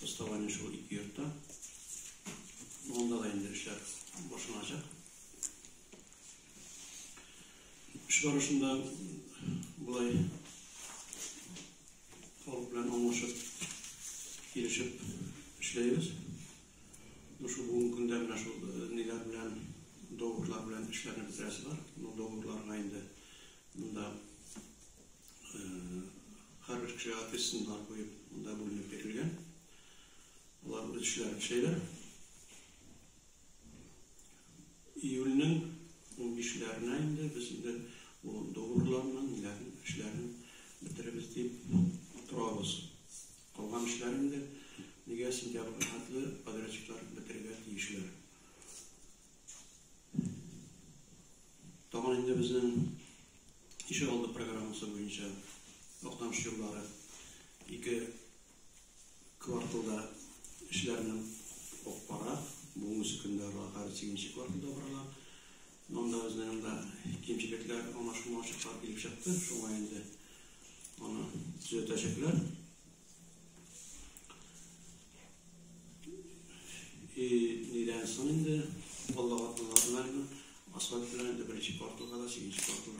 Mustava'nın şu iki yurtta. Onda da indirişler başlanacak. İş barışında bulay halk bilen anlaşıp, gelişip işleyiriz. Şu bugün gündemine şu neler bilen, doğrultular bilen işlerini bitiresi var. Bu doğrultuların ayında bunda her bir kişiye ateşsinler koyup bunda bulunup verilgen. Onlar bu işler şeyler. İyul'ün 15'lerine ayında bizim de bu doğrultularla işlerini bitiririz deyip oturağız. Kalan işlerini de nege sentyabr adlı padraçıklar bitirger deyişler. Tamam indi bizim işe aldı programımızı boyunca Oktamış yılları iki kvartalda işlerinin para bu müzikinde var, ikinci kvartalda varlar. Onda bizden de kimçilikler, anlaşmalar gelip çıktı. Şu ayında onu düzeltecekler. Neden sonunda Allah'a asfalt bilen de birinci kvartalda, ikinci kvartalda